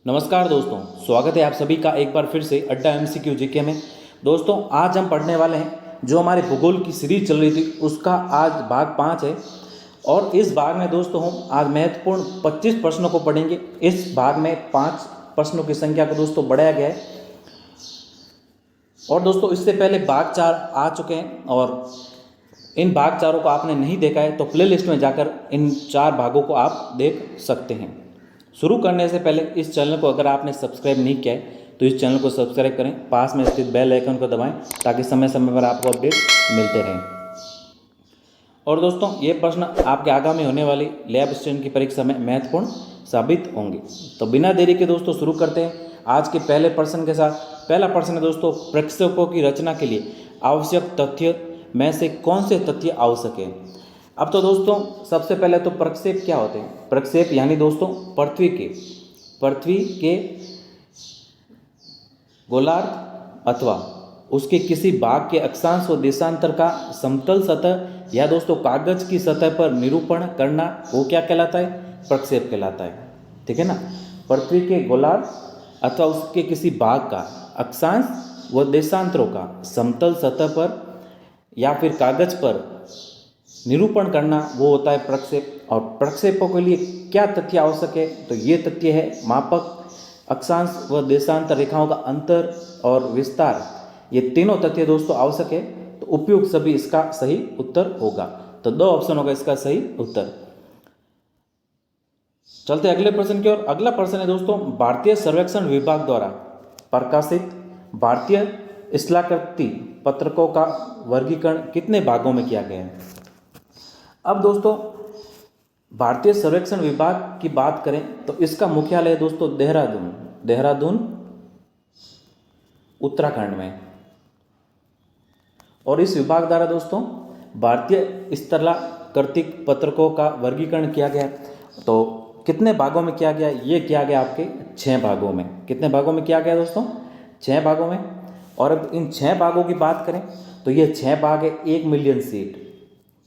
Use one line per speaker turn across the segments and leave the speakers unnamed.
नमस्कार दोस्तों, स्वागत है आप सभी का एक बार फिर से अड्डा एमसीक्यू जीके में। दोस्तों आज हम पढ़ने वाले हैं जो हमारे भूगोल की सीरीज चल रही थी उसका आज भाग 5 है। और इस भाग में दोस्तों हम आज महत्वपूर्ण 25 प्रश्नों को पढ़ेंगे। इस भाग में 5 प्रश्नों की संख्या को दोस्तों बढ़ाया गया है। और दोस्तों इससे पहले भाग 4 आ चुके हैं और इन भाग 4 को आपने नहीं देखा है तो प्लेलिस्ट में जाकर इन 4 भागों को आप देख सकते हैं। शुरू करने से पहले इस चैनल को अगर आपने सब्सक्राइब नहीं किया है तो इस चैनल को सब्सक्राइब करें, पास में स्थित बेल आइकन को दबाएं ताकि समय समय पर आपको अपडेट मिलते रहें। और दोस्तों ये प्रश्न आपके आगामी होने वाली लैब असिस्टेंट की परीक्षा में महत्वपूर्ण साबित होंगे। तो बिना देरी के दोस्तों शुरू करते हैं आज के पहले प्रश्न के साथ। पहला प्रश्न है दोस्तों, प्रक्षेपों की रचना के लिए आवश्यक तथ्य में से कौन से तथ्य आवश्यक है। अब तो दोस्तों सबसे पहले तो प्रक्षेप क्या होते हैं। प्रक्षेप यानी दोस्तों पृथ्वी के गोलार्ध अथवा उसके किसी भाग के अक्षांश व देशांतर का समतल सतह या दोस्तों कागज की सतह पर निरूपण करना, वो क्या कहलाता है, प्रक्षेप कहलाता है। ठीक है ना। पृथ्वी के गोलार्ध अथवा उसके किसी भाग का अक्षांश व देशांतरों का समतल सतह पर या फिर कागज पर निरूपण करना, वो होता है प्रक्षेप। और प्रक्षेपों के लिए क्या तथ्य आवश्यक है, तो ये तथ्य है मापक, अक्षांश व देशांतर रेखाओं का अंतर और विस्तार। ये तीनों तथ्य दोस्तों आवश्यक है। तो उपयुक्त सभी इसका सही उत्तर होगा। तो 2 ऑप्शन होगा इसका सही उत्तर। चलते अगले प्रश्न की ओर। अगला प्रश्न है दोस्तों, भारतीय सर्वेक्षण विभाग द्वारा प्रकाशित भारतीय स्थलाकृति पत्रकों का वर्गीकरण कितने भागों में किया गया है। अब दोस्तों भारतीय सर्वेक्षण विभाग की बात करें तो इसका मुख्यालय है दोस्तों देहरादून उत्तराखंड में। और इस विभाग द्वारा दोस्तों भारतीय स्थलाकृति पत्रकों का वर्गीकरण किया गया। तो कितने भागों में किया गया, ये किया गया आपके 6 भागों में। कितने भागों में किया गया दोस्तों, 6 भागों में। और अब इन 6 भागों की बात करें तो ये 6 भाग है 1 मिलियन सीट।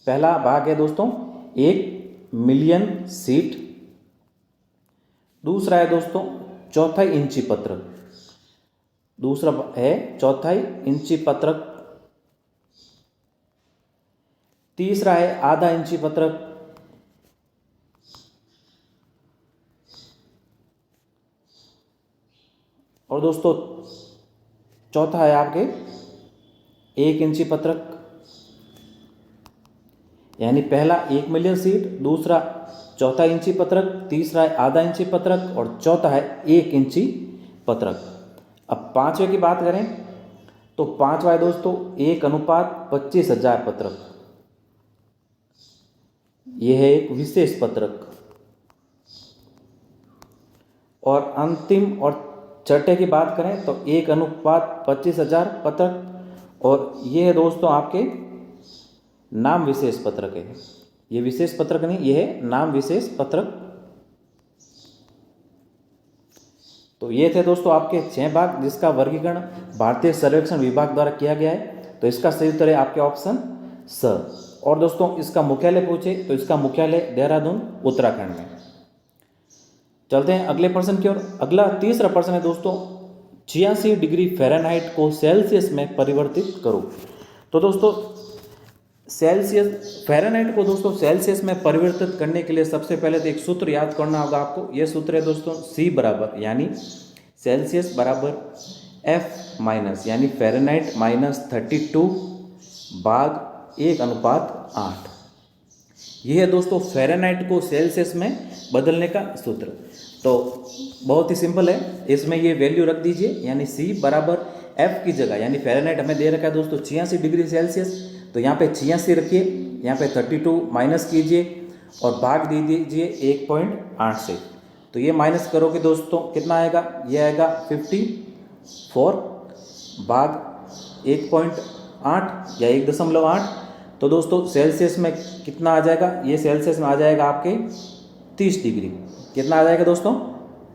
पहला भाग है दोस्तों 1 मिलियन सीट। दूसरा है दोस्तों 1/4 इंची पत्रक। दूसरा है 1/4 इंची पत्रक। तीसरा है आधा इंची पत्रक। और दोस्तों चौथा है आपके 1 इंची पत्रक। यानी पहला 1 मिलियन सीट, दूसरा 1/4 इंची पत्रक, तीसरा है आधा इंची पत्रक और चौथा है 1 इंची पत्रक। अब 5वें की बात करें तो 5वां है दोस्तों 1:25,000 पत्रक। यह है एक विशेष पत्रक। और अंतिम और छठे की बात करें तो 1:25,000 पत्रक। और यह है दोस्तों आपके नाम विशेष पत्रक है। ये विशेष पत्रक नहीं, यह है नाम विशेष पत्रक। तो ये थे दोस्तों आपके 6 भाग जिसका वर्गीकरण भारतीय सर्वेक्षण विभाग द्वारा किया गया है। तो इसका सही उत्तर है आपके ऑप्शन स। और दोस्तों इसका मुख्यालय पूछे तो इसका मुख्यालय देहरादून उत्तराखंड में। चलते हैं अगले प्रश्न की ओर। अगला तीसरा प्रश्न है दोस्तों, 86 डिग्री फ़ारेनहाइट को सेल्सियस में परिवर्तित करो। तो दोस्तों फ़ारेनहाइट को दोस्तों सेल्सियस में परिवर्तित करने के लिए सबसे पहले तो एक सूत्र याद करना होगा आपको। यह सूत्र है दोस्तों C बराबर यानी सेल्सियस बराबर F माइनस यानी फ़ारेनहाइट माइनस 32 भाग 1:8। यह है दोस्तों फ़ारेनहाइट को सेल्सियस में बदलने का सूत्र। तो बहुत ही सिंपल है, इसमें ये वैल्यू रख दीजिए। यानी C बराबर F की जगह यानी फ़ारेनहाइट हमें दे रखा है दोस्तों 86 डिग्री सेल्सियस। तो यहाँ पे 86 रखिए, यहाँ पे 32 माइनस कीजिए और भाग दे दीजिए 1.8 से। तो ये माइनस करोगे दोस्तों कितना आएगा, ये आएगा 54 भाग 1.8 या 1.8। तो दोस्तों सेल्सियस में कितना आ जाएगा, ये सेल्सियस में आ जाएगा आपके 30 डिग्री। कितना आ जाएगा दोस्तों,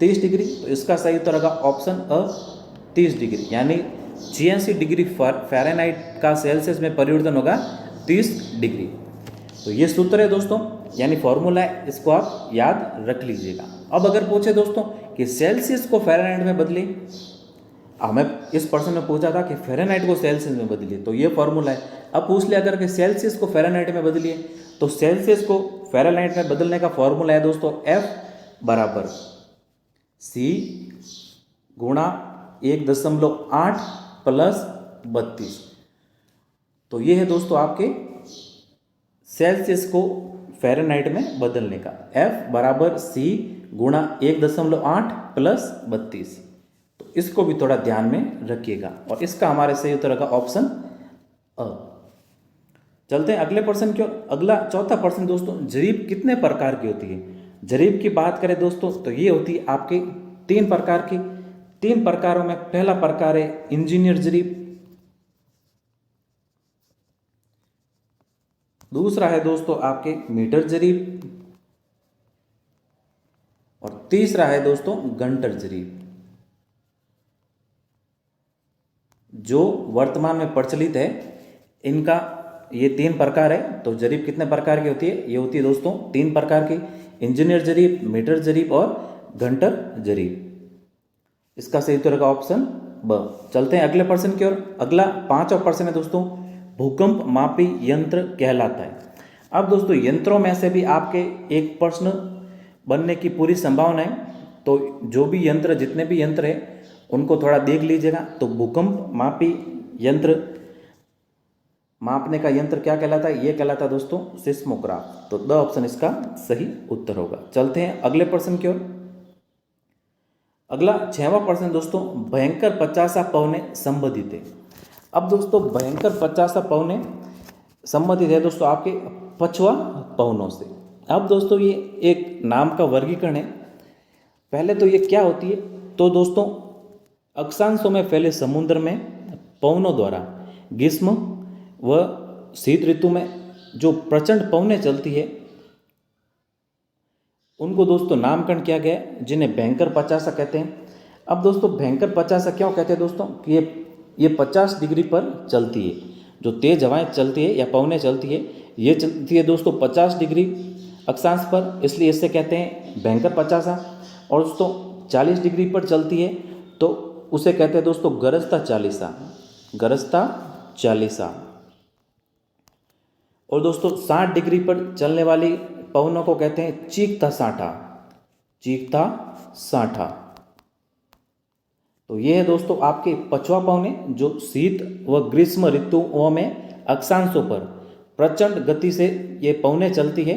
30 डिग्री। तो इसका सही उत्तर होगा ऑप्शन अ 30 डिग्री। यानी 86 डिग्री फ़ारेनहाइट का सेल्सियस में परिवर्तन होगा 30 डिग्री। तो ये सूत्र है दोस्तों, यानी फॉर्मूला है, इसको आप याद रख लीजिएगा। अब अगर पूछे दोस्तों कि सेल्सियस को फ़ारेनहाइट में बदले, हमें इस प्रश्न में पूछा था कि फ़ारेनहाइट को सेल्सियस में बदलिए, तो ये फॉर्मूला है। अब पूछ लिया अगर कि सेल्सियस को फ़ारेनहाइट में बदलिए, तो सेल्सियस को फ़ारेनहाइट में बदलने का फॉर्मूला है दोस्तों F बराबर C गुणा 1.8 प्लस 32। तो ये है दोस्तों आपके सेल्सियस को फ़ारेनहाइट में बदलने का, F बराबर C गुणा 1.8 प्लस 32। तो इसको भी थोड़ा ध्यान में रखिएगा, और इसका हमारे सही उत्तर का ऑप्शन अ। चलते हैं अगले प्रश्न की ओर। अगला चौथा प्रश्न दोस्तों, जरीब कितने प्रकार की होती है? जरीब की बात करें दोस्तों तो ये होती है आपके 3 प्रकार की। 3 प्रकारों में पहला प्रकार है इंजीनियर जरीब, दूसरा है दोस्तों आपके मीटर जरीब, और तीसरा है दोस्तों गंटर जरीब। जो वर्तमान में प्रचलित है इनका ये 3 प्रकार है। तो जरीब कितने प्रकार की होती है? ये होती है दोस्तों 3 प्रकार की, इंजीनियर जरीब, मीटर जरीब और घंटर जरीब। इसका सही उत्तर का ऑप्शन ब। चलते हैं अगले प्रश्न की ओर। अगला 5वां प्रश्न है दोस्तों, भूकंप मापी यंत्र कहलाता है। अब दोस्तों यंत्रों में से भी आपके एक प्रश्न बनने की पूरी संभावना है, तो जो भी यंत्र, जितने भी यंत्र है उनको थोड़ा देख लीजिएगा। तो भूकंप मापी यंत्र, मापने का यंत्र क्या कहलाता है? ये कहलाता है दोस्तों सिस्मोग्राफ। तो द ऑप्शन इसका सही उत्तर होगा। चलते हैं अगले प्रश्न की ओर। अगला 6वां प्रश्न दोस्तों, भयंकर 50 पौने संबंधित है। अब दोस्तों भयंकर 50 पौने संबंधित है दोस्तों आपके 5वां पौनों से। अब दोस्तों ये एक नाम का वर्गीकरण है। पहले तो ये क्या होती है? तो दोस्तों अक्षांशों में फैले समुद्र में पवनों द्वारा ग्रीष्म व शीत ऋतु में जो प्रचंड पवनें चलती है उनको दोस्तों नामकरण किया गया है, जिन्हें भयंकर 50 कहते हैं। अब दोस्तों भयंकर 50 क्यों कहते हैं दोस्तों? कि ये 50 डिग्री पर चलती है। जो तेज हवाएं चलती है या पवनें चलती है, ये चलती है दोस्तों 50 डिग्री अक्षांश पर, इसलिए इससे कहते हैं भयंकर 50। और दोस्तों 40 डिग्री पर चलती है तो उसे कहते हैं दोस्तों गरजता 40, गरजता 40। और दोस्तों 60 डिग्री पर चलने वाली पवनों को कहते हैं चीखता 60, चीखता 60। तो ये है दोस्तों आपके 5वां पवने, जो शीत व ग्रीष्म ऋतुओं में अक्षांशों पर प्रचंड गति से ये पवनें चलती है।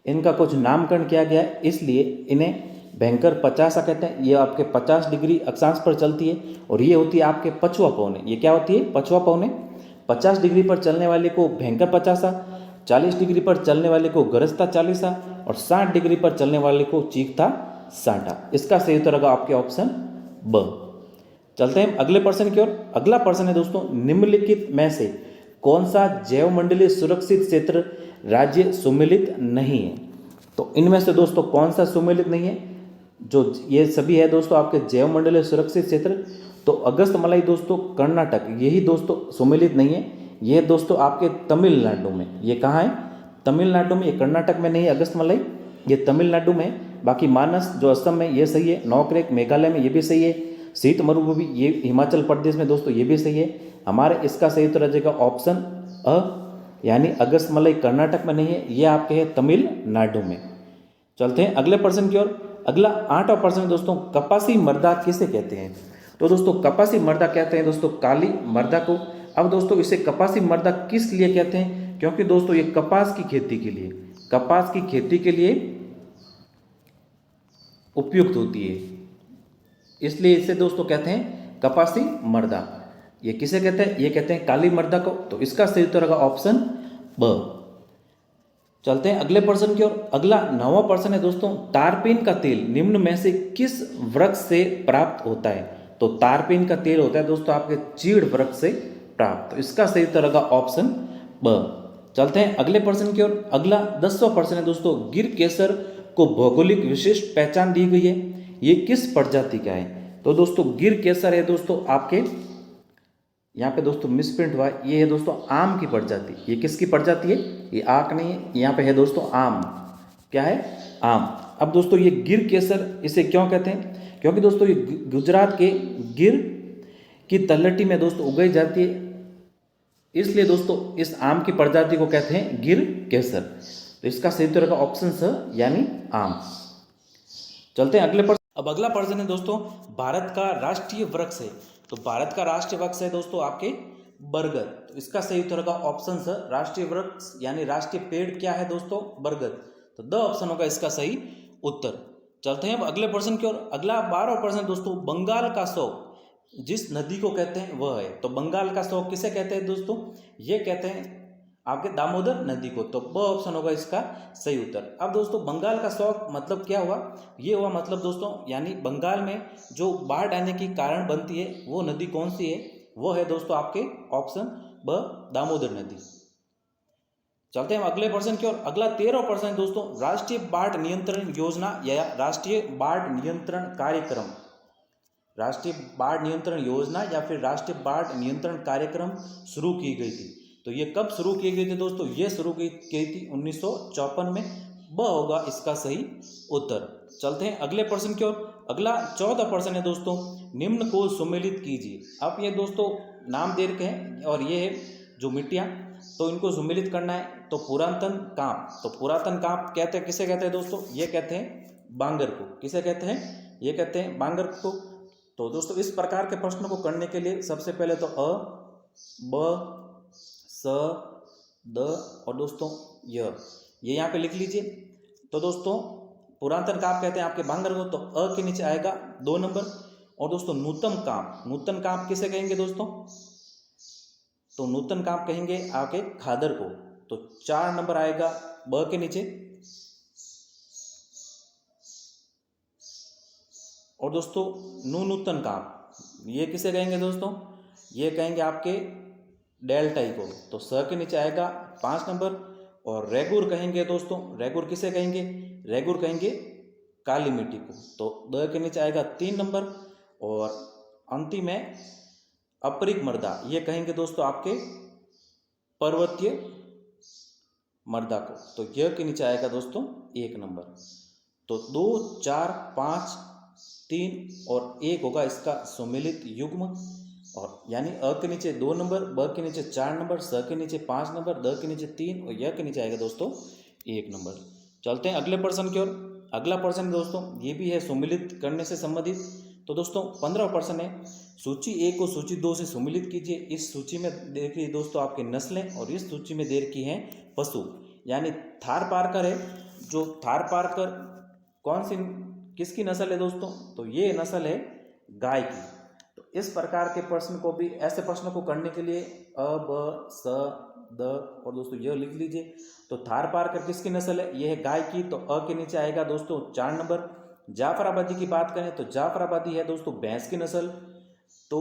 इनका कुछ नामकरण किया गया है, इसलिए इन्हें भयंकर 50 कहते हैं। ये आपके 50 डिग्री अक्षांश पर चलती है, और ये होती है आपके 5वां पौने। ये क्या होती है? 5वां पौने। 50 डिग्री पर चलने वाले को भयंकर 50, 40 डिग्री पर चलने वाले को गरजता 40 और 60 डिग्री पर चलने वाले को चीखता 60। इसका सही उत्तर होगा आपके ऑप्शन ब। चलते हैं अगले प्रश्न की ओर। अगला प्रश्न है दोस्तों, निम्नलिखित में से कौन सा जैवमंडलीय सुरक्षित क्षेत्र राज्य सुमेलित नहीं है? तो इनमें से दोस्तों कौन सा सुमेलित नहीं है? जो ये सभी है दोस्तों आपके जैवमंडलीय सुरक्षित क्षेत्र। तो अगस्तमलाई दोस्तों कर्नाटक, यही दोस्तों सुमेलित नहीं है। ये दोस्तों आपके तमिलनाडु में। ये कहाँ है? तमिलनाडु में। ये कर्नाटक में नहीं है अगस्तमलाई, ये तमिलनाडु में। बाकी मानस जो असम में, ये सही है। नौक्रेक मेघालय में, ये भी सही है। शीत मरुभूमि ये हिमाचल प्रदेश में दोस्तों, ये भी सही है। हमारे इसका सही उत्तर आ जाएगा ऑप्शन अ, यानी अगस्तमलाई कर्नाटक में नहीं है, ये आपके है तमिलनाडु में। चलते हैं अगले प्रश्न की ओर। अगला 8वां प्रश्न है दोस्तों, कपासी मृदा किसे कहते हैं? तो दोस्तों कपासी मृदा कहते हैं दोस्तों काली मृदा को। अब दोस्तों इसे कपासी मृदा किस लिए कहते हैं? क्योंकि दोस्तों ये कपास की खेती के लिए, कपास की खेती के लिए उपयुक्त होती है, इसलिए इसे दोस्तों कहते हैं कपासी मृदा। ये किसे कहते हैं? ये कहते हैं काली मृदा को। तो इसका सही उत्तर होगा ऑप्शन ब। चलते हैं अगले प्रश्न की ओर। अगला 9वां प्रश्न है दोस्तों, तारपीन का तेल निम्न में से किस वृक्ष से प्राप्त होता है? तो तारपीन का तेल होता है दोस्तों आपके चीड़ वृक्ष से प्राप्त। तो इसका सही उत्तर होगा ऑप्शन ब। चलते हैं अगले प्रश्न की ओर। अगला 10वां प्रश्न है दोस्तों, गिर केसर को भौगोलिक विशिष्ट पहचान दी गई है, ये किस प्रजाति का है? तो दोस्तों गिर केसर है दोस्तों आपके, यहाँ पे दोस्तों मिसप्रिंट हुआ, ये है दोस्तों आम की प्रजाति। ये किसकी प्रजाति है? ये आक नहीं है, यहाँ पे है दोस्तों आम। क्या है? आम। अब दोस्तों ये गिर केसर इसे क्यों कहते हैं? क्योंकि दोस्तों ये गुजरात के गिर की तलहटी में दोस्तों उगाई जाती है, इसलिए दोस्तों इस आम की प्रजाति को कहते हैं गिर केसर। तो इसका सही उत्तर का ऑप्शन स यानी आम। चलते हैं अगले प्रश्न। अब अगला प्रश्न है दोस्तों, भारत का राष्ट्रीय वृक्ष है। तो भारत का राष्ट्रीय वृक्ष है दोस्तों आपके बरगद। तो इसका सही उत्तर का ऑप्शन स राष्ट्रीय वृक्ष यानी राष्ट्रीय पेड़ क्या है दोस्तों? बरगद। तो द ऑप्शन होगा इसका सही उत्तर। चलते हैं अब अगले प्रश्न की ओर। अगला 12वां प्रश्न दोस्तों, बंगाल का शौक जिस नदी को कहते हैं वह है। तो बंगाल का शौक किसे कहते हैं दोस्तों? ये कहते हैं आपके दामोदर नदी को। तो ब ऑप्शन होगा इसका सही उत्तर। अब दोस्तों बंगाल का शौक मतलब क्या हुआ? ये हुआ मतलब दोस्तों यानी बंगाल में जो बाढ़ आने की कारण बनती है वो नदी कौन सी है? वो है दोस्तों आपके ऑप्शन ब दामोदर नदी। चलते हैं अगले प्रश्न की ओर। अगला 13वां प्रश्न है दोस्तों, राष्ट्रीय बाढ़ नियंत्रण योजना या राष्ट्रीय बाढ़ नियंत्रण कार्यक्रम, राष्ट्रीय बाढ़ नियंत्रण योजना या फिर राष्ट्रीय बाढ़ नियंत्रण कार्यक्रम शुरू की गई थी। तो ये कब शुरू की गई थी दोस्तों? ये शुरू की गई थी 1954 में। ब होगा इसका सही उत्तर। चलते हैं अगले प्रश्न की ओर। अगला 14वां प्रश्न है दोस्तों, निम्न को सम्मिलित कीजिए। अब ये दोस्तों नाम दे रखे हैं और ये है जो मिट्टियाँ, तो इनको सम्मिलित करना है। तो पुरातन कांप, तो पुरातन कांप कहते हैं किसे कहते हैं दोस्तों? ये कहते हैं बांगर को। किसे कहते हैं? ये कहते हैं बांगर को। तो दोस्तों इस प्रकार के प्रश्नों को करने के लिए सबसे पहले तो अ, ब, स, द और दोस्तों ये यहाँ पे लिख लीजिए। तो दोस्तों पुरातन कांप कहते हैं आपके बांगर को, तो अ के नीचे आएगा 2 नंबर। और दोस्तों नूतन कांप, नूतन कांप किसे कहेंगे दोस्तों? तो नूतन कांप कहेंगे आपके खादर को। तो 4 नंबर आएगा ब के नीचे। और दोस्तों नूतन कांप ये किसे कहेंगे दोस्तों? ये कहेंगे आपके डेल्टाई को। तो स के नीचे आएगा 5 नंबर। और रेगुर कहेंगे दोस्तों, रेगुर किसे कहेंगे? रेगुर कहेंगे काली मिट्टी को। तो द के नीचे आएगा 3 नंबर। और अंतिम में अपरिक मृदा, ये कहेंगे दोस्तों आपके पर्वतीय मृदा को। तो यह के नीचे आएगा दोस्तों 1 नंबर। तो 2, 4, 5, 3 और 1 होगा इसका सम्मिलित युग्म। और यानी अ के नीचे 2 नंबर, ब के नीचे 4 नंबर, स के नीचे 5 नंबर, द के नीचे 3 और य के नीचे आएगा दोस्तों 1 नंबर। चलते हैं अगले प्रश्न की ओर। अगला प्रश्न दोस्तों ये भी है सम्मिलित करने से संबंधित। तो दोस्तों 15वां प्रश्न है, सूची 1 को सूची 2 से सम्मिलित कीजिए। इस सूची में देखिए दोस्तों आपके नस्लें और इस सूची में दे रखी हैं पशु। यानी थारपारकर है, जो थारपारकर कौन सी किसकी नस्ल है दोस्तों? तो ये नस्ल है गाय की। तो इस प्रकार के प्रश्न को भी, ऐसे प्रश्नों को करने के लिए अ, ब, स, द और दोस्तों यह लिख लीजिए। तो थारपारकर किसकी नस्ल है? यह है गाय की। तो अ के नीचे आएगा दोस्तों 4 नंबर। जाफराबादी की बात करें तो जाफराबादी है दोस्तों भैंस की नस्ल। तो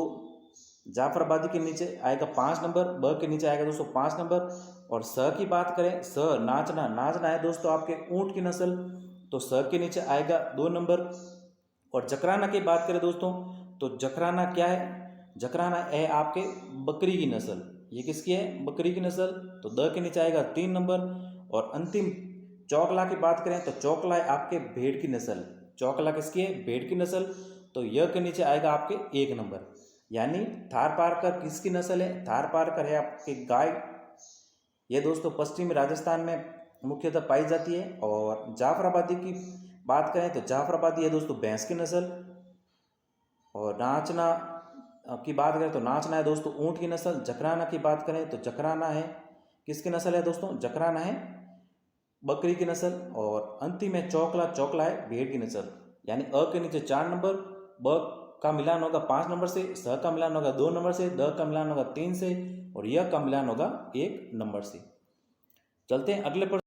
जाफराबादी के नीचे आएगा 5 नंबर। ब के नीचे आएगा दोस्तों 5 नंबर। और स की बात करें, स नाचना, नाचना है दोस्तों आपके ऊंट की नस्ल। तो स के नीचे आएगा 2 नंबर। और जकराना की बात करें दोस्तों, तो जकराना क्या है? जकराना है आपके बकरी की नस्ल। ये किसकी है? बकरी की नस्ल। तो द के नीचे आएगा 3 नंबर। और अंतिम चौकला की बात करें तो चौकला है आपके भेड़ की नस्ल। चौकला किसकी है? भेड़ की नस्ल। तो य के नीचे आएगा आपके 1 नंबर। यानी थारपारकर किसकी नस्ल है? थारपारकर है आपके गाय। ये दोस्तों पश्चिमी राजस्थान में मुख्यतः पाई जाती है। और जाफराबादी की बात करें तो जाफराबादी है दोस्तों भैंस की नस्ल। और नाचना की बात करें तो नाचना है दोस्तों ऊंट की नस्ल। जकराना की बात करें तो जकराना है किसकी नस्ल है दोस्तों? जकराना है बकरी की नस्ल। और अंतिम में चौकला, चौकला है भेड़ की नस्ल। यानी अ के नीचे 4 नंबर, ब का मिलान होगा 5 नंबर से, स का मिलान होगा 2 नंबर से, द का मिलान होगा 3 से और य का मिलान होगा 1 नंबर से। चलते हैं अगले प्रश्न।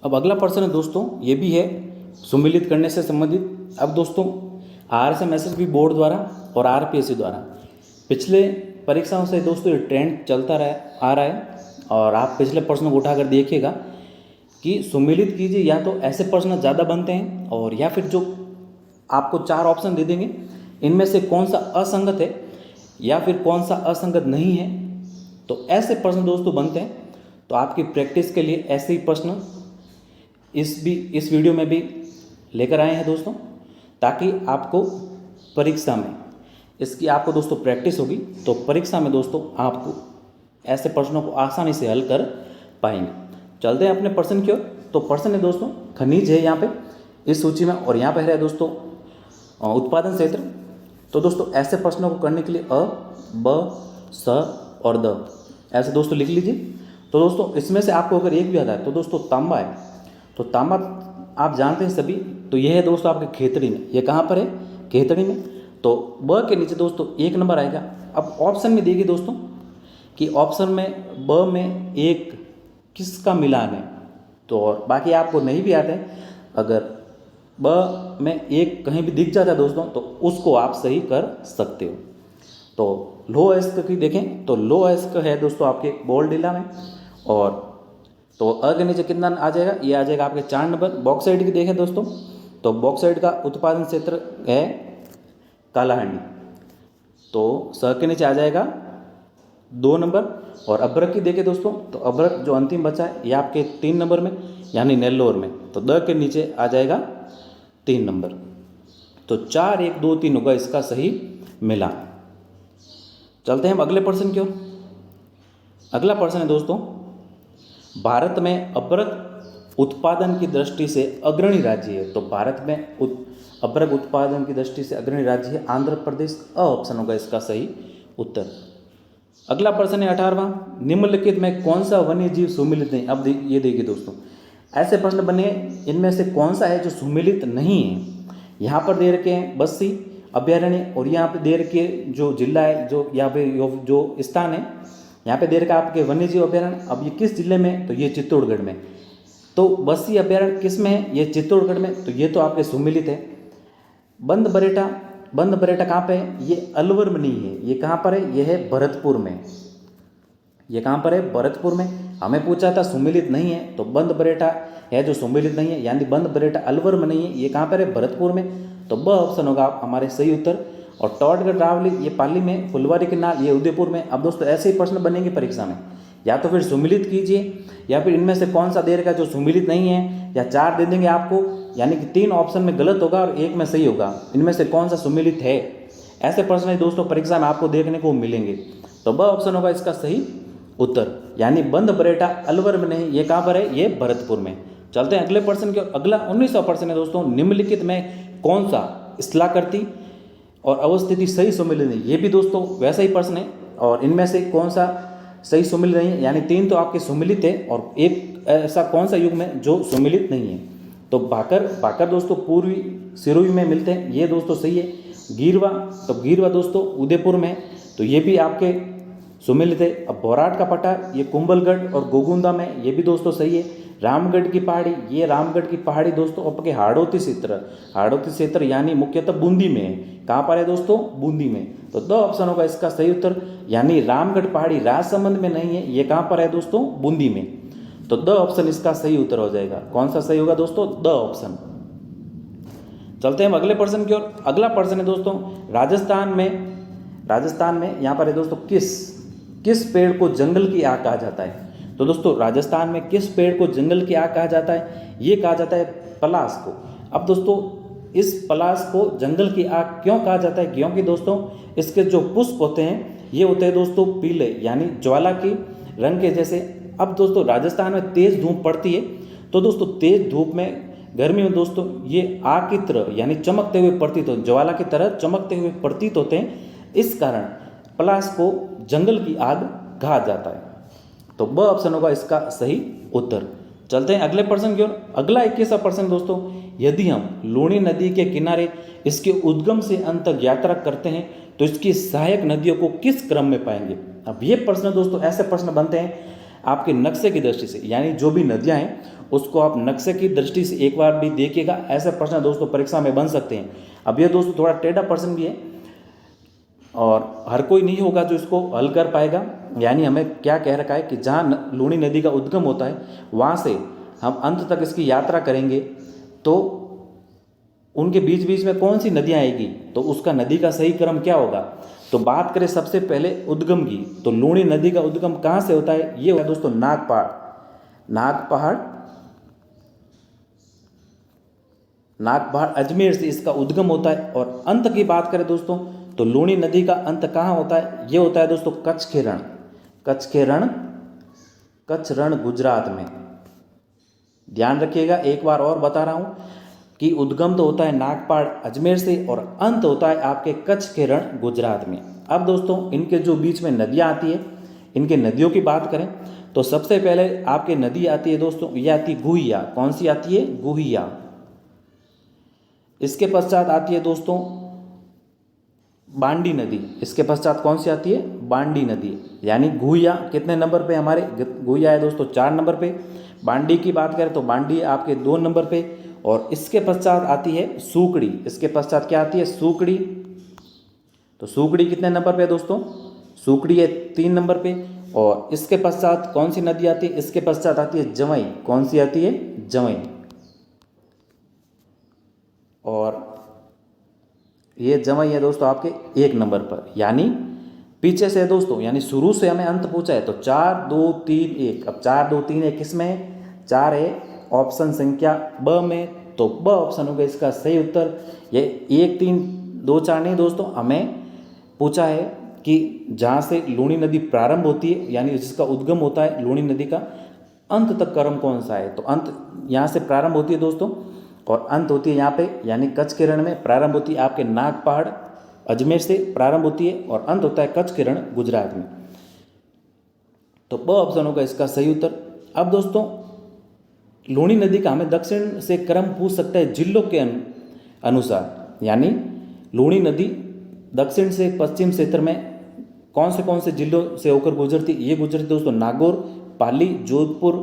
अब अगला प्रश्न है दोस्तों ये भी है सम्मिलित करने से संबंधित। अब दोस्तों RSMSSB बोर्ड द्वारा और RPSC द्वारा पिछले परीक्षाओं से दोस्तों ये ट्रेंड चलता आ रहा है। और आप पिछले प्रश्नों को उठाकर देखिएगा कि सम्मिलित कीजिए, या तो ऐसे प्रश्न ज़्यादा बनते हैं और या फिर जो आपको 4 ऑप्शन दे देंगे, इनमें से कौन सा असंगत है या फिर कौन सा असंगत नहीं है। तो ऐसे प्रश्न दोस्तों बनते हैं। तो आपकी प्रैक्टिस के लिए ऐसे ही प्रश्न इस वीडियो में भी लेकर आए हैं दोस्तों, ताकि आपको परीक्षा में इसकी आपको दोस्तों प्रैक्टिस होगी, तो परीक्षा में दोस्तों आपको ऐसे प्रश्नों को आसानी से हल कर पाएंगे। चलते हैं अपने प्रश्न की ओर। तो प्रश्न है दोस्तों, खनिज है यहाँ पे इस सूची में, और यहाँ पे है दोस्तों उत्पादन क्षेत्र। तो दोस्तों ऐसे प्रश्नों को करने के लिए अ, ब, स और द ऐसे दोस्तों लिख लीजिए। तो दोस्तों इसमें से आपको अगर एक भी आता है तो दोस्तों तांबा है। तो तांबा आप जानते हैं सभी, तो यह है दोस्तों आपके खेतड़ी में। ये कहाँ पर है? खेतड़ी में। तो ब के नीचे दोस्तों 1 नंबर आएगा। अब ऑप्शन में देखिए दोस्तों कि ऑप्शन में ब में एक किसका मिलान है, तो और बाकी आपको नहीं भी आते हैं, अगर ब में एक कहीं भी दिख जाता है दोस्तों तो उसको आप सही कर सकते हो। तो लो अयस्क की देखें तो लो अयस्क है दोस्तों आपके बोल्डिला में, और तो अ के नीचे कितना आ जाएगा? ये आ जाएगा आपके 4 नंबर। बॉक्साइट की देखें दोस्तों तो बॉक्साइट का उत्पादन क्षेत्र है कालाहांडी, तो स के नीचे आ जाएगा 2 नंबर। और अभ्रक की देखें दोस्तों तो अभ्रक जो अंतिम बचा है ये आपके 3 नंबर में यानी नेल्लोर में, तो द के नीचे आ जाएगा 3 नंबर। तो 4 1 2 3 होगा इसका सही मिलान। चलते हैं हम अगले प्रश्न की ओर। अगला प्रश्न है दोस्तों, भारत में अभ्रक उत्पादन की दृष्टि से अग्रणी राज्य है। तो भारत में अभ्रक उत्पादन की दृष्टि से अग्रणी राज्य है आंध्र प्रदेश। अ ऑप्शन होगा इसका सही उत्तर। अगला प्रश्न है 18वां, निम्नलिखित में कौन सा वन्य जीव सुमिलित नहीं? अब ये देखिए दोस्तों ऐसे प्रश्न बने, इनमें से कौन सा है जो सुमिलित नहीं है? यहाँ पर दे रखे हैं बस्सी अभ्यारण्य, और यहाँ पे दे रखे जो जिला है, जो यहाँ पे जो स्थान है यहाँ पे दे रखा आपके वन्य जीव अभ्यारण्य। अब ये किस जिले में? तो ये चित्तौड़गढ़ में। तो बस्सी अभ्यारण्य किस में है? ये चित्तौड़गढ़ में, तो ये तो आपके सुमिलित है। बंद बरेटा कहाँ पे है? ये अलवर में नहीं है, ये कहाँ पर है? ये है भरतपुर में। ये कहाँ पर है? भरतपुर में। हमें पूछा था सुमिलित नहीं है, तो बंद बरेटा है जो सुमिलित नहीं है, यानी बंद बरेटा अलवर में नहीं है, ये कहाँ पर है? भरतपुर में। तो ब ऑप्शन होगा हमारे सही उत्तर। और टॉडगढ़ रावली ये पाली में, फुलवारी के नाल ये उदयपुर में। अब दोस्तों ऐसे ही प्रश्न बनेंगे परीक्षा में, या तो फिर सुमिलित कीजिए, या फिर इनमें से कौन सा दे रखा जो सुमिलित नहीं है, या 4 दे देंगे आपको, यानी कि 3 ऑप्शन में गलत होगा और 1 में सही होगा। इनमें से कौन सा सुमिलित है? ऐसे प्रश्न दोस्तों परीक्षा में आपको देखने को मिलेंगे। तो ब ऑप्शन होगा इसका सही उत्तर, यानी बंद बरेटा अलवर में नहीं, ये कहाँ पर है? ये भरतपुर में। चलते हैं अगले प्रश्न के। अगला 19वां प्रश्न है दोस्तों, निम्नलिखित में कौन सा स्थलाकृति और अवस्थिति सही सुमिलित नहीं? ये भी दोस्तों वैसा ही प्रश्न है, और इनमें से कौन सा सही सुमिलित नहीं है? यानी 3 तो आपके सुमिलित है और एक ऐसा कौन सा युग में जो सुमिलित नहीं है? तो भाकर दोस्तों पूर्वी सिरोही में मिलते हैं, ये दोस्तों सही है। गीरवा, तो गीरवा दोस्तों उदयपुर में है, तो ये भी आपके सुमिलित है। अब बोराट का पठार ये कुंभलगढ़ और गोगुंदा में, ये भी दोस्तों सही है। रामगढ़ की पहाड़ी, ये रामगढ़ की पहाड़ी दोस्तों आपके हाड़ौती क्षेत्र यानी मुख्यतः बूंदी में है। कहाँ पर है दोस्तों? बूंदी में। तो 2 ऑप्शन होगा इसका सही उत्तर, यानी रामगढ़ पहाड़ी राजसमंद में नहीं है, ये कहाँ पर है दोस्तों? बूंदी में। तो 2 ऑप्शन इसका सही उत्तर हो जाएगा। कौन सा सही होगा दोस्तों? 2 ऑप्शन। चलते हैं हम अगले प्रश्न की ओर। अगला प्रश्न है दोस्तों, राजस्थान में यहाँ पर है दोस्तों किस पेड़ को जंगल की आग कहा जाता है? तो दोस्तों राजस्थान में किस पेड़ को जंगल की आग कहा जाता है? ये कहा जाता है पलास को। अब दोस्तों इस पलास को जंगल की आग क्यों कहा जाता है? क्योंकि दोस्तों इसके जो पुष्प होते हैं ये होते हैं दोस्तों पीले, यानी ज्वाला की रंग के जैसे। अब दोस्तों राजस्थान में तेज़ धूप पड़ती है, तो दोस्तों तेज़ धूप में गर्मी में दोस्तों ये आग की तरह यानी चमकते हुए प्रतीत हो, ज्वाला की तरह चमकते हुए प्रतीत होते हैं। इस कारण पलास को जंगल की आग कहा जाता है। तो ब ऑप्शन होगा इसका सही उत्तर। चलते हैं अगले प्रश्न की ओर। अगला 21वां प्रश्न दोस्तों, यदि हम लूणी नदी के किनारे इसके उद्गम से अंत तक यात्रा करते हैं तो इसकी सहायक नदियों को किस क्रम में पाएंगे? अब ये प्रश्न दोस्तों ऐसे प्रश्न बनते हैं आपके नक्शे की दृष्टि से, यानी जो भी नदियां हैं उसको आप नक्शे की दृष्टि से एक बार भी देखिएगा। ऐसे प्रश्न दोस्तों परीक्षा में बन सकते हैं। अब ये दोस्तों थोड़ा टेढ़ा प्रश्न भी है और हर कोई नहीं होगा जो इसको हल कर पाएगा। यानी हमें क्या कह रखा है कि जहाँ लूणी नदी का उद्गम होता है वहाँ से हम अंत तक इसकी यात्रा करेंगे तो उनके बीच बीच में कौन सी नदियाँ आएगी, तो उसका नदी का सही क्रम क्या होगा। तो बात करें सबसे पहले उद्गम की, तो लूणी नदी का उद्गम कहाँ से होता है? ये होता है दोस्तों नाग पहाड़ नागपहाड़ अजमेर से इसका उद्गम होता है। और अंत की बात करें दोस्तों तो लूणी नदी का अंत कहाँ होता है? ये होता है दोस्तों कच्छ के रण, कच्छ रण गुजरात में। ध्यान रखिएगा, एक बार और बता रहा हूँ कि उद्गम तो होता है नागपहाड़ अजमेर से और अंत होता है आपके कच्छ के रण गुजरात में। अब दोस्तों इनके जो बीच में नदियाँ आती है, इनके नदियों की बात करें तो सबसे पहले आपके नदी आती है दोस्तों, ये आती है गुहिया। कौन सी आती है? गुहिया। इसके पश्चात आती है दोस्तों बांडी नदी। इसके पश्चात कौन सी आती है? बांडी नदी। यानी गुहिया कितने नंबर पे हमारे? गुहिया है दोस्तों 4 नंबर पे। बांडी की बात करें तो बांडी आपके 2 नंबर पे। और इसके पश्चात आती है सूकड़ी। इसके पश्चात क्या आती है? सूकड़ी। तो सूकड़ी कितने नंबर पे है दोस्तों? सूकड़ी है 3 नंबर पे। और इसके पश्चात कौन सी नदी आती है? इसके पश्चात आती है जवई। कौन सी आती है? जवई। और ये जवई है दोस्तों आपके 1 नंबर पर। यानी पीछे से दोस्तों, यानी शुरू से हमें अंत पूछा है तो 4 2 3 1। अब 4 2 3 1 किस में है? 4 है ऑप्शन संख्या ब में। तो ब ऑप्शन होगा इसका सही उत्तर। ये 1 3 2 4 नहीं दोस्तों, हमें पूछा है कि जहाँ से लूणी नदी प्रारंभ होती है, यानी जिसका उद्गम होता है लूणी नदी का, अंत तक क्रम कौन सा है? तो अंत यहाँ से प्रारंभ होती है दोस्तों और अंत होती है यहाँ पे, यानी कच्छ के रण में। प्रारंभ होती है आपके नागपहाड़ अजमेर से प्रारंभ होती है और अंत होता है कच्छ के रण गुजरात में। तो ब ऑप्शन होगा इसका सही उत्तर। अब दोस्तों लूणी नदी का हमें दक्षिण से क्रम पूछ सकता है जिलों के अनुसार। यानी लूणी नदी दक्षिण से पश्चिम क्षेत्र में कौन से जिलों से होकर गुजरती? ये गुजरती दोस्तों नागौर, पाली, जोधपुर,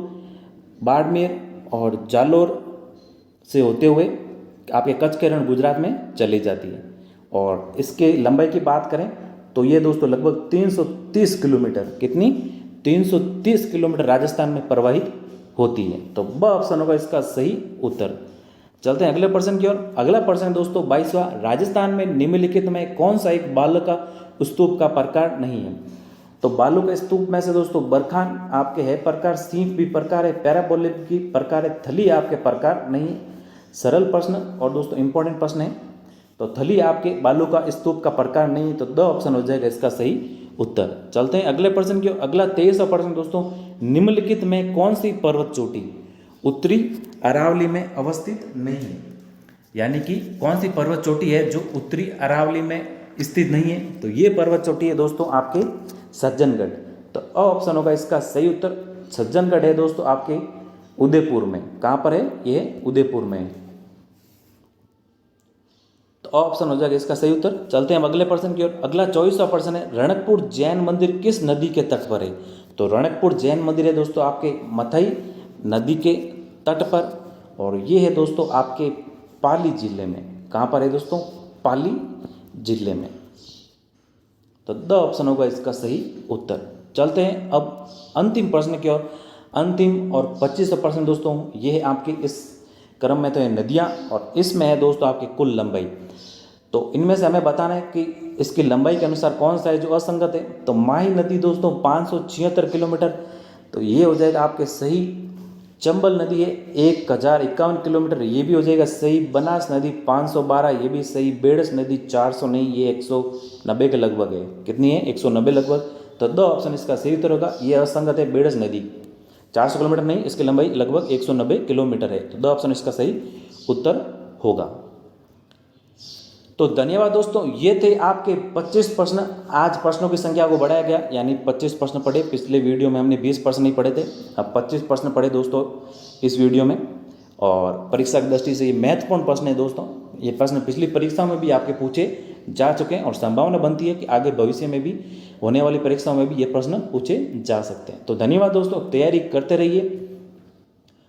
बाड़मेर और जालोर से होते हुए आपके कच्छ के रण गुजरात में चली जाती है। और इसके लंबाई की बात करें तो ये दोस्तों लगभग 330 किलोमीटर, कितनी? 330 किलोमीटर राजस्थान में प्रवाहित होती है। तो ब ऑप्शन होगा इसका सही उत्तर। चलते हैं अगले प्रश्न की ओर। अगला प्रश्न दोस्तों 22वां, राजस्थान में निम्नलिखित में कौन सा एक बालू का स्तूप का प्रकार नहीं है? तो बालू का स्तूप में से दोस्तों बरखान आपके है प्रकार, सीप भी प्रकार है, पैराबोलिक भी प्रकार है, थली आपके प्रकार नहीं है। सरल प्रश्न और दोस्तों इंपॉर्टेंट प्रश्न है। तो थली आपके बालू का स्तूप का प्रकार नहीं है, तो द ऑप्शन हो जाएगा इसका सही उत्तर। चलते हैं अगले प्रश्न की ओर। अगला 23वां प्रश्न दोस्तों, निम्नलिखित में कौन सी पर्वत चोटी उत्तरी अरावली में अवस्थित नहीं है? यानी कि कौन सी पर्वत चोटी है जो उत्तरी अरावली में स्थित नहीं है? तो ये पर्वत चोटी है दोस्तों आपके सज्जनगढ़। तो अ ऑप्शन होगा इसका सही उत्तर। सज्जनगढ़ है दोस्तों आपके उदयपुर में। कहाँ पर है? ये उदयपुर में है। तो ऑप्शन हो जाएगा इसका सही उत्तर। चलते हैं अगले प्रश्न की ओर। अगला 24वां प्रश्न है, रणकपुर जैन मंदिर किस नदी के तट पर है? तो रणकपुर जैन मंदिर है दोस्तों आपके मथई नदी के तट पर। और ये है दोस्तों आपके पाली जिले में। कहाँ पर है दोस्तों? पाली जिले में। तो द ऑप्शन होगा इसका सही उत्तर। चलते हैं अब अंतिम प्रश्न की ओर। अंतिम और 25वां प्रश्न दोस्तों, ये है आपके इस क्रम में तो है नदियाँ और इसमें है दोस्तों आपकी कुल लंबाई। तो इनमें से हमें बताना है कि इसकी लंबाई के अनुसार कौन सा है जो असंगत है। तो माही नदी दोस्तों 576 किलोमीटर, तो ये हो जाएगा आपके सही। चंबल नदी है 1051 किलोमीटर, ये भी हो जाएगा सही। बनास नदी 512, ये भी सही। बेड़स नदी 400 नहीं, ये 190 के लगभग है। कितनी है? 190 लगभग। तो द ऑप्शन इसका सही उत्तर होगा। ये असंगत है। बेड़स नदी 400 किलोमीटर नहीं, इसकी लंबाई लगभग 190 किलोमीटर है। तो द ऑप्शन इसका सही उत्तर होगा। तो धन्यवाद दोस्तों, ये थे आपके 25 प्रश्न। आज प्रश्नों की संख्या को बढ़ाया गया, यानी 25 प्रश्न पढ़े। पिछले वीडियो में हमने 20 प्रश्न ही पढ़े थे, अब 25 प्रश्न पढ़े दोस्तों इस वीडियो में। और परीक्षा की दृष्टि से ये महत्वपूर्ण प्रश्न है दोस्तों। ये प्रश्न पिछली परीक्षाओं में भी आपके पूछे जा चुके हैं और संभावना बनती है कि आगे भविष्य में भी होने वाली परीक्षाओं में भी ये प्रश्न पूछे जा सकते हैं। तो धन्यवाद दोस्तों, तैयारी करते रहिए।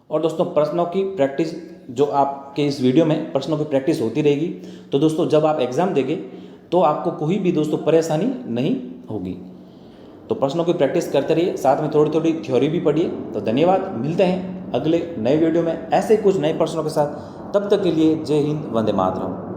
और दोस्तों प्रश्नों की प्रैक्टिस, जो आपके इस वीडियो में प्रश्नों की प्रैक्टिस होती रहेगी, तो दोस्तों जब आप एग्ज़ाम देंगे तो आपको कोई भी दोस्तों परेशानी नहीं होगी। तो प्रश्नों की प्रैक्टिस करते रहिए, साथ में थोड़ी थोड़ी थ्योरी भी पढ़िए। तो धन्यवाद, मिलते हैं अगले नए वीडियो में ऐसे कुछ नए प्रश्नों के साथ। तब तक के लिए जय हिंद, वंदे मातरम।